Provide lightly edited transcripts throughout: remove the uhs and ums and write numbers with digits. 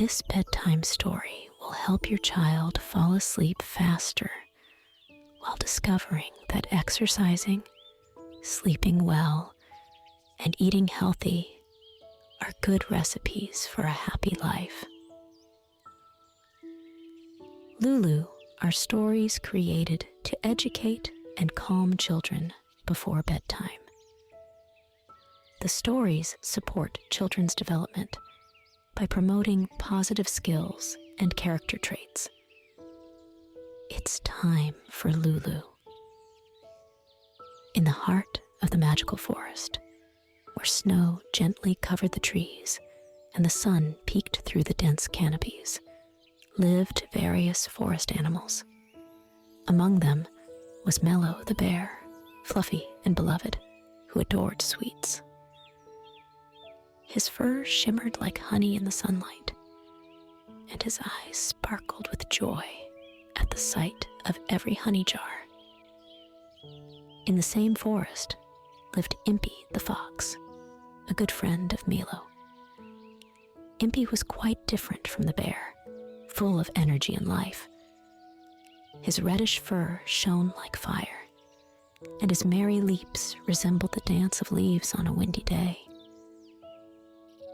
This bedtime story will help your child fall asleep faster while discovering that exercising, sleeping well, and eating healthy are good recipes for a happy life. Lulu are stories created to educate and calm children before bedtime. The stories support children's development by promoting positive skills and character traits. It's time for Lulu. In the heart of the magical forest, where snow gently covered the trees and the sun peeked through the dense canopies, lived various forest animals. Among them was Melo the bear, fluffy and beloved, who adored sweets. His fur shimmered like honey in the sunlight, and his eyes sparkled with joy at the sight of every honey jar. In the same forest lived Impy the fox, a good friend of Melo. Impy was quite different from the bear, full of energy and life. His reddish fur shone like fire, and his merry leaps resembled the dance of leaves on a windy day.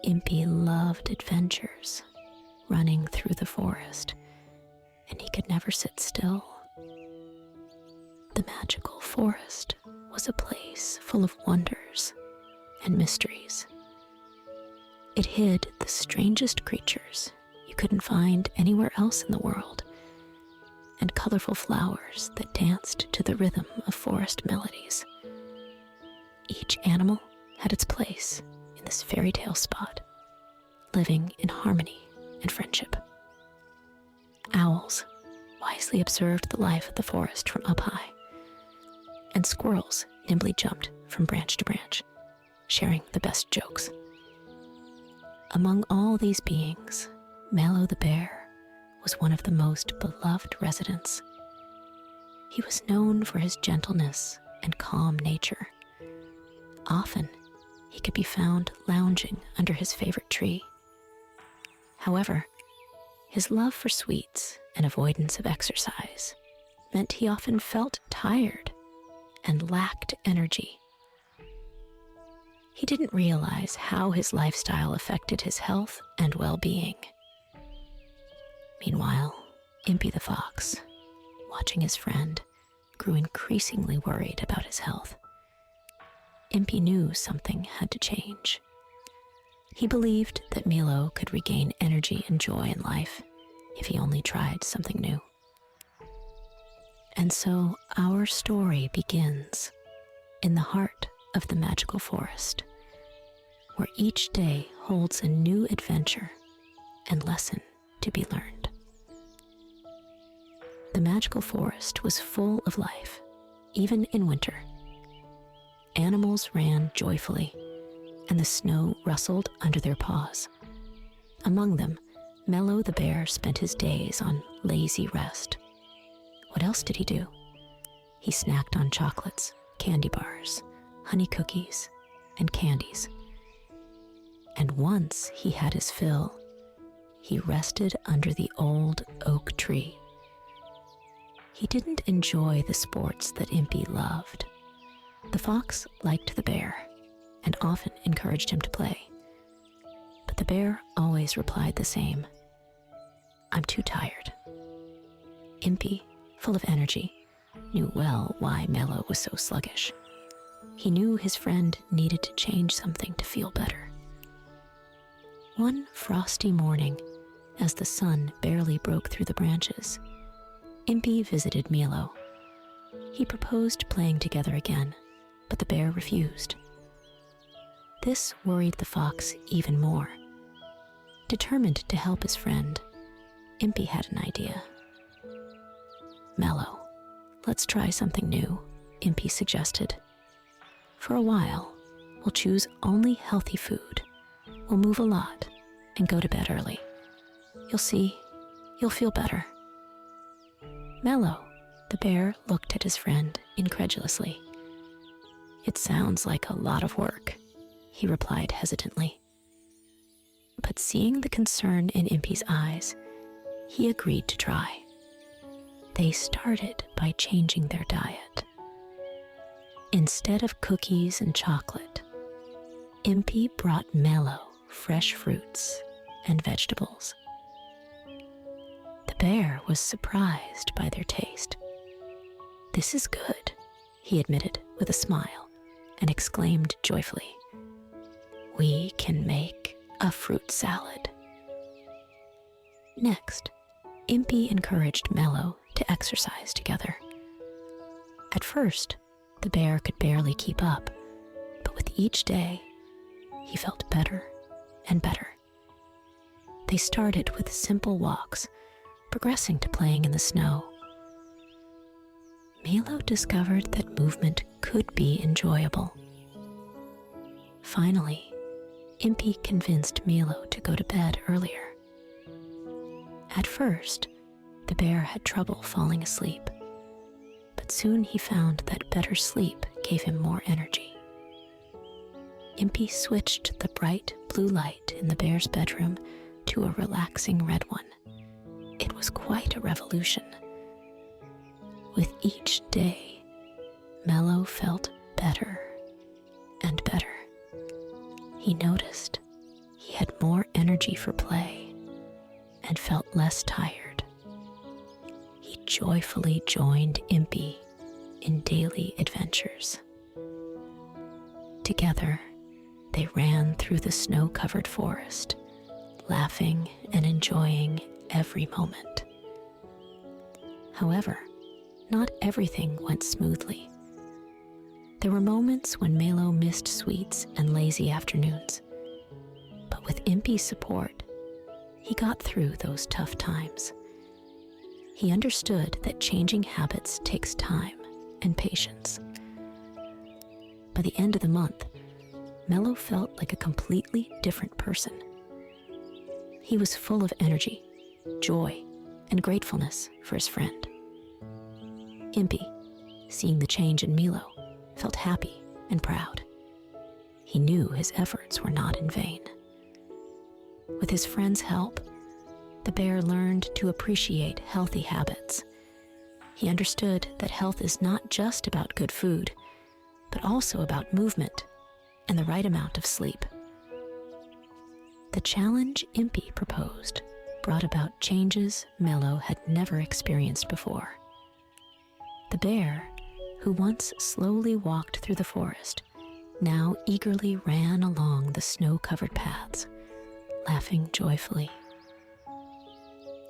Impy loved adventures, running through the forest, and he could never sit still. The magical forest was a place full of wonders and mysteries. It hid the strangest creatures you couldn't find anywhere else in the world, and colorful flowers that danced to the rhythm of forest melodies. Each animal had its place in this fairy tale spot, living in harmony and friendship. Owls wisely observed the life of the forest from up high, and squirrels nimbly jumped from branch to branch, sharing the best jokes. Among all these beings, Melo the bear was one of the most beloved residents. He was known for his gentleness and calm nature. Often, he could be found lounging under his favorite tree. However, his love for sweets and avoidance of exercise meant he often felt tired and lacked energy. He didn't realize how his lifestyle affected his health and well-being. Meanwhile, Impy the fox, watching his friend, grew increasingly worried about his health. Impy knew something had to change. He believed that Melo could regain energy and joy in life if he only tried something new. And so our story begins in the heart of the magical forest, where each day holds a new adventure and lesson to be learned. The magical forest was full of life, even in winter. Animals ran joyfully, and the snow rustled under their paws. Among them, Melo the bear spent his days on lazy rest. What else did he do? He snacked on chocolates, candy bars, honey cookies, and candies. And once he had his fill, he rested under the old oak tree. He didn't enjoy the sports that Impy loved. The fox liked the bear and often encouraged him to play. But the bear always replied the same: "I'm too tired." Impy, full of energy, knew well why Melo was so sluggish. He knew his friend needed to change something to feel better. One frosty morning, as the sun barely broke through the branches, Impy visited Melo. He proposed playing together again, but the bear refused. This worried the fox even more. Determined to help his friend, Impy had an idea. "Melo, let's try something new," Impy suggested. "For a while, we'll choose only healthy food. We'll move a lot and go to bed early. You'll see, you'll feel better." Melo, the bear, looked at his friend incredulously. "It sounds like a lot of work," he replied hesitantly. "But but seeing the concern in Impy's eyes, he agreed to try. They started by changing their diet. Instead of cookies and chocolate, Impy brought Melo fresh fruits and vegetables. The bear was surprised by their taste. "This is good," he admitted with a smile and exclaimed joyfully, "We can make a fruit salad." Next, Impy encouraged Melo to exercise together. At first, the bear could barely keep up, but with each day, he felt better and better. They started with simple walks, progressing to playing in the snow. Melo discovered that movement could be enjoyable. Finally, Impy convinced Melo to go to bed earlier. At first, the bear had trouble falling asleep, but soon he found that better sleep gave him more energy. Impy switched the bright blue light in the bear's bedroom to a relaxing red one. It was quite a revolution. With each day, Melo felt better and better. He noticed he had more energy for play and felt less tired. He joyfully joined Impy in daily adventures. Together, they ran through the snow-covered forest, laughing and enjoying every moment. However, not everything went smoothly. There were moments when Melo missed sweets and lazy afternoons. But with Impy's support, he got through those tough times. He understood that changing habits takes time and patience. By the end of the month, Melo felt like a completely different person. He was full of energy, joy, and gratefulness for his friend. Impy, seeing the change in Melo, felt happy and proud. He knew his efforts were not in vain. With his friend's help, the bear learned to appreciate healthy habits. He understood that health is not just about good food, but also about movement and the right amount of sleep. The challenge Impy proposed brought about changes Melo had never experienced before. The bear, who once slowly walked through the forest, now eagerly ran along the snow-covered paths, laughing joyfully.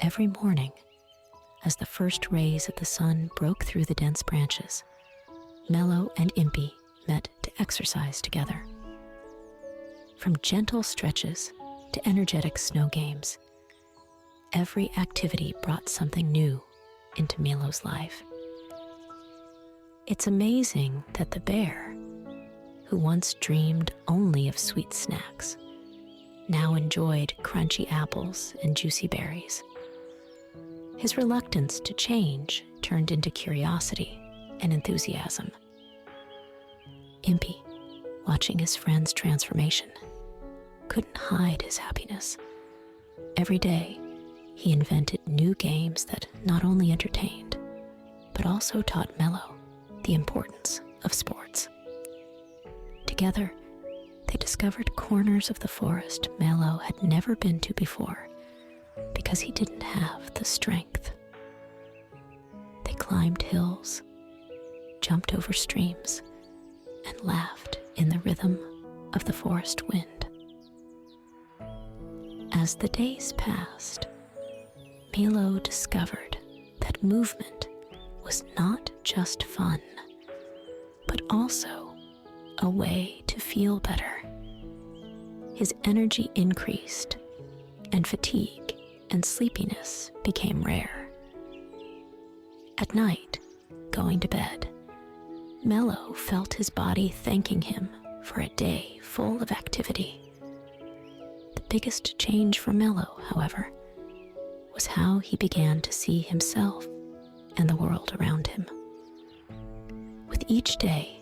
Every morning, as the first rays of the sun broke through the dense branches, Melo and Impy met to exercise together. From gentle stretches to energetic snow games, every activity brought something new into Melo's life. It's amazing that the bear, who once dreamed only of sweet snacks, now enjoyed crunchy apples and juicy berries. His reluctance to change turned into curiosity and enthusiasm. Impy, watching his friend's transformation, couldn't hide his happiness. Every day, he invented new games that not only entertained, but also taught Melo the importance of sports. Together, they discovered corners of the forest Melo had never been to before because he didn't have the strength. They climbed hills, jumped over streams, and laughed in the rhythm of the forest wind. As the days passed, Melo discovered that movement was not just fun, but also a way to feel better. His energy increased, and fatigue and sleepiness became rare. At night, going to bed, Melo felt his body thanking him for a day full of activity. The biggest change for Melo, however, was how he began to see himself and the world around him. With each day,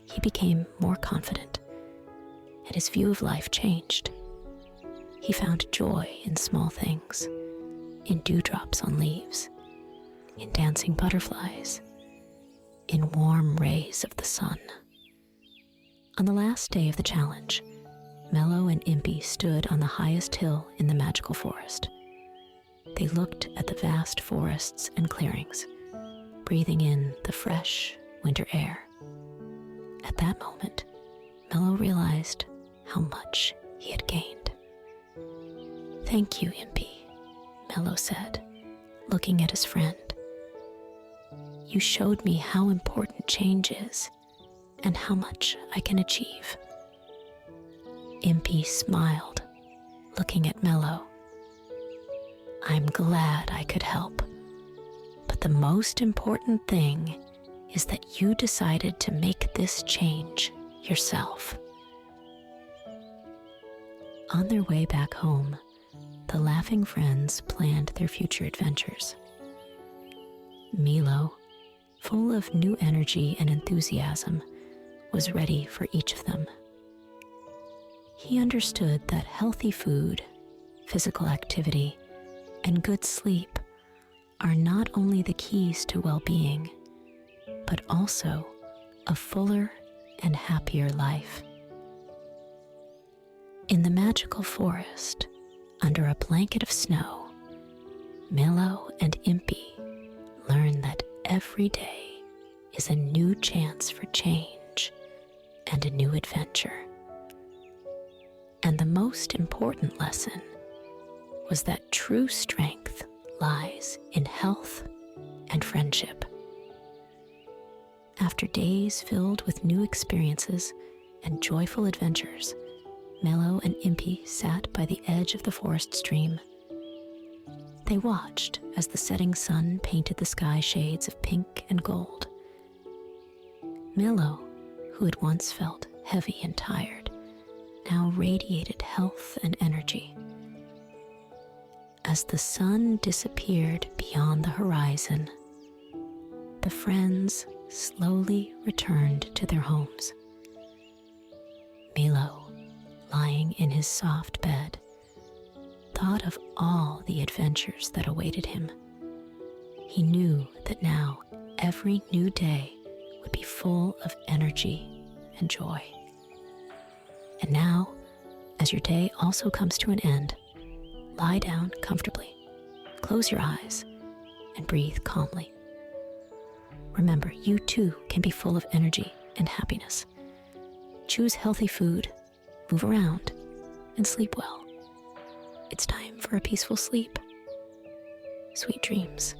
he became more confident, and his view of life changed. He found joy in small things, in dewdrops on leaves, in dancing butterflies, in warm rays of the sun. On the last day of the challenge, Melo and Impy stood on the highest hill in the magical forest. They looked at the vast forests and clearings, breathing in the fresh winter air. At that moment, Melo realized how much he had gained. "Thank you, Impy," Melo said, looking at his friend. "You showed me how important change is and how much I can achieve." Impy smiled, looking at Melo. "I'm glad I could help, but the most important thing is that you decided to make this change yourself." On their way back home, the laughing friends planned their future adventures. Melo, full of new energy and enthusiasm, was ready for each of them. He understood that healthy food, physical activity, and good sleep are not only the keys to well-being, but also a fuller and happier life. In the magical forest, under a blanket of snow, Melo and Impy learned that every day is a new chance for change and a new adventure. And the most important lesson was that true strength lies in health and friendship. After days filled with new experiences and joyful adventures, Melo and Impy sat by the edge of the forest stream. They watched as the setting sun painted the sky shades of pink and gold. Melo, who had once felt heavy and tired, now radiated health and energy. As the sun disappeared beyond the horizon, the friends slowly returned to their homes. Melo, lying in his soft bed, thought of all the adventures that awaited him. He knew that now every new day would be full of energy and joy. And now, as your day also comes to an end, lie down comfortably, close your eyes, and breathe calmly. Remember, you too can be full of energy and happiness. Choose healthy food, move around, and sleep well. It's time for a peaceful sleep. Sweet dreams.